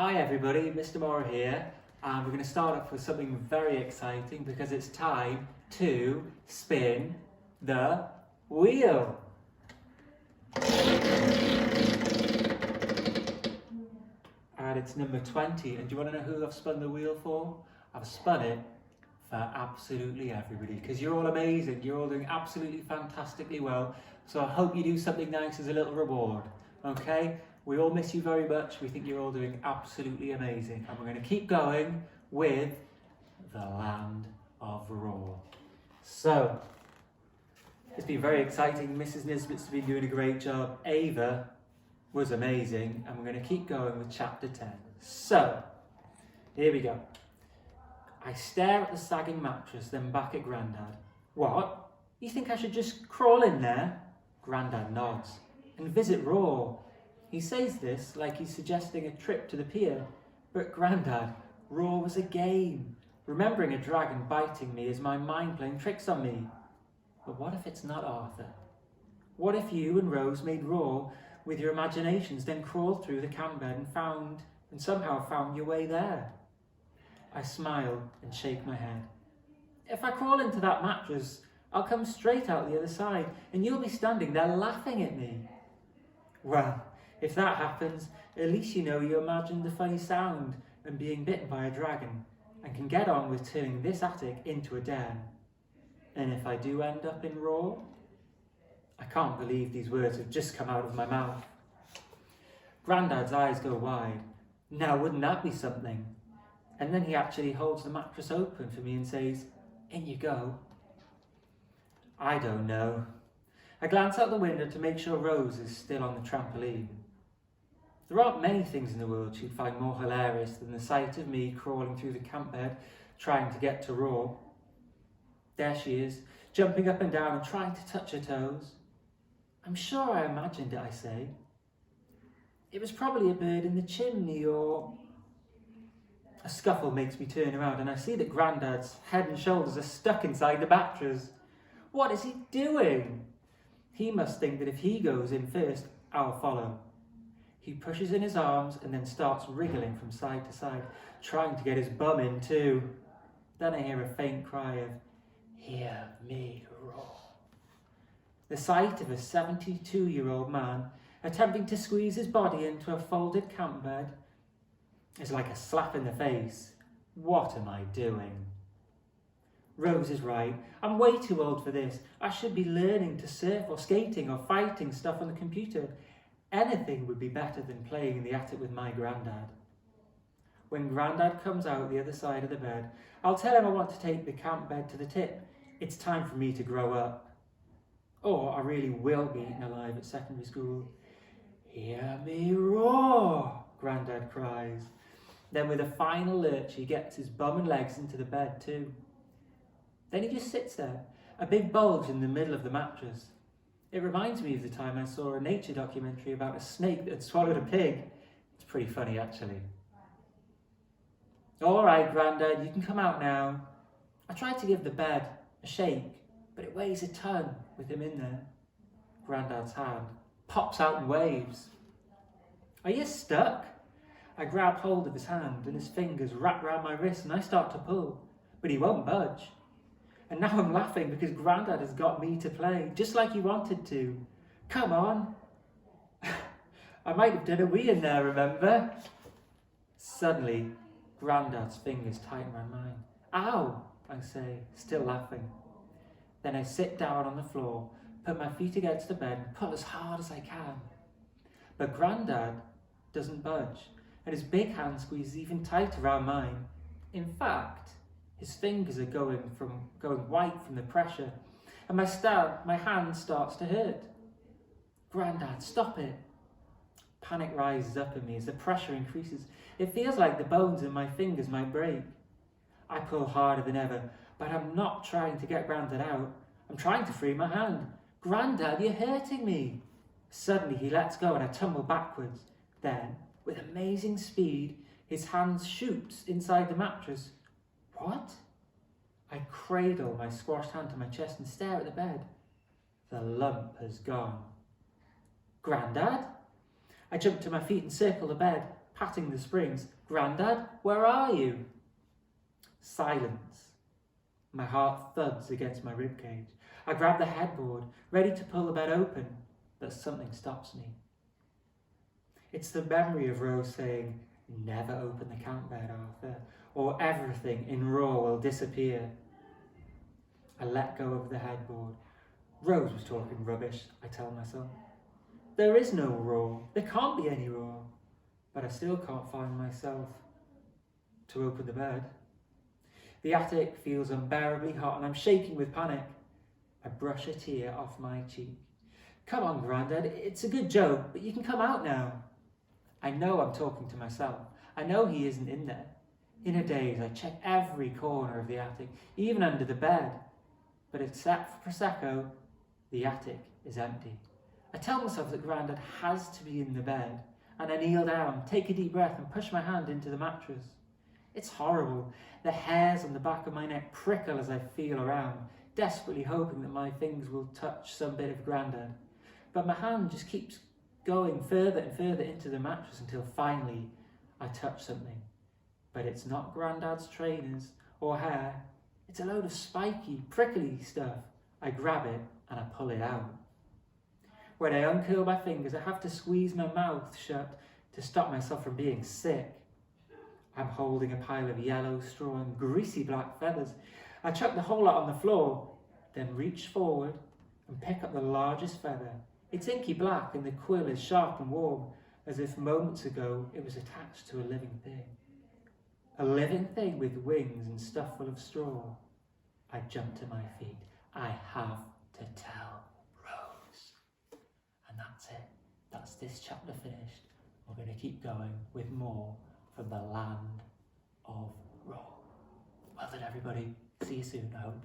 Hi everybody, Mr. Moore here, and we're going to start off with something very exciting because it's time to spin the wheel. And it's number 20, and do you want to know who I've spun the wheel for? I've spun it for absolutely everybody because you're all amazing, you're all doing absolutely fantastically well, so I hope you do something nice as a little reward, okay? We all miss you very much. We think you're all doing absolutely amazing. And we're going to keep going with the Land of Roar. So, it's been very exciting. Mrs. Nisbet's been doing a great job. Ava was amazing. And we're going to keep going with chapter 10. So, here we go. I stare at the sagging mattress, then back at Grandad. What? You think I should just crawl in there? Grandad nods. And visit Roar. He says this like he's suggesting a trip to the pier, but Grandad, Roar was a game. Remembering a dragon biting me is my mind playing tricks on me. But what if it's not Arthur? What if you and Rose made Roar with your imaginations, then crawled through the camp bed and somehow found your way there? I smile and shake my head. If I crawl into that mattress, I'll come straight out the other side and you'll be standing there laughing at me. Well, if that happens, at least you know you imagined the funny sound and being bitten by a dragon and can get on with turning this attic into a den. And if I do end up in Roar? I can't believe these words have just come out of my mouth. Grandad's eyes go wide. Now wouldn't that be something? And then he actually holds the mattress open for me and says, in you go. I don't know. I glance out the window to make sure Rose is still on the trampoline. There aren't many things in the world she'd find more hilarious than the sight of me crawling through the camp bed, trying to get to Roar. There she is, jumping up and down and trying to touch her toes. I'm sure I imagined it, I say. It was probably a bird in the chimney or... A scuffle makes me turn around and I see that Grandad's head and shoulders are stuck inside the mattress. What is he doing? He must think that if he goes in first, I'll follow. He pushes in his arms and then starts wriggling from side to side, trying to get his bum in too. Then I hear a faint cry of, hear me roar. The sight of a 72-year-old man attempting to squeeze his body into a folded camp bed is like a slap in the face. What am I doing? Rose is right. I'm way too old for this. I should be learning to surf or skating or fighting stuff on the computer. Anything would be better than playing in the attic with my Grandad. When Grandad comes out the other side of the bed, I'll tell him I want to take the camp bed to the tip. It's time for me to grow up. Or I really will be eaten alive at secondary school. Hear me roar, Grandad cries. Then with a final lurch, he gets his bum and legs into the bed too. Then he just sits there, a big bulge in the middle of the mattress. It reminds me of the time I saw a nature documentary about a snake that had swallowed a pig. It's pretty funny, actually. All right, Grandad, you can come out now. I tried to give the bed a shake, but it weighs a ton with him in there. Grandad's hand pops out and waves. Are you stuck? I grab hold of his hand and his fingers wrap round my wrist and I start to pull, but he won't budge. And now I'm laughing because Grandad has got me to play, just like he wanted to. Come on. I might have done a wee in there, remember? Suddenly, Grandad's fingers tighten around mine. Ow, I say, still laughing. Then I sit down on the floor, put my feet against the bed and pull as hard as I can. But Grandad doesn't budge, and his big hand squeezes even tighter around mine. In fact, his fingers are going white from the pressure, and my hand starts to hurt. Grandad, stop it. Panic rises up in me as the pressure increases. It feels like the bones in my fingers might break. I pull harder than ever, but I'm not trying to get Grandad out. I'm trying to free my hand. Grandad, you're hurting me. Suddenly he lets go and I tumble backwards. Then, with amazing speed, his hand shoots inside the mattress. What? I cradle my squashed hand to my chest and stare at the bed. The lump has gone. Grandad? I jump to my feet and circle the bed, patting the springs. "Grandad, where are you?" Silence. My heart thuds against my ribcage. I grab the headboard, ready to pull the bed open, but something stops me. It's the memory of Rose saying, "Never open the camp bed, Arthur, or everything in Raw will disappear." I let go of the headboard. Rose was talking rubbish, I tell myself. There is no Raw. There can't be any Raw. But I still can't find myself to open the bed. The attic feels unbearably hot and I'm shaking with panic. I brush a tear off my cheek. "Come on, Grandad, it's a good joke, but you can come out now." I know I'm talking to myself. I know he isn't in there. In a daze, I check every corner of the attic, even under the bed. But except for Prosecco, the attic is empty. I tell myself that Grandad has to be in the bed, and I kneel down, take a deep breath and push my hand into the mattress. It's horrible. The hairs on the back of my neck prickle as I feel around, desperately hoping that my fingers will touch some bit of Grandad. But my hand just keeps going further and further into the mattress until finally I touch something. But it's not Grandad's trainers or hair. It's a load of spiky, prickly stuff. I grab it and I pull it out. When I uncurl my fingers, I have to squeeze my mouth shut to stop myself from being sick. I'm holding a pile of yellow straw and greasy black feathers. I chuck the whole lot on the floor, then reach forward and pick up the largest feather. It's inky black and the quill is sharp and warm, as if moments ago it was attached to a living thing. A living thing with wings and stuff full of straw. I jump to my feet. I have to tell Rose. And that's it. That's this chapter finished. We're going to keep going with more from the land of Raw. Well done, everybody. See you soon, I hope.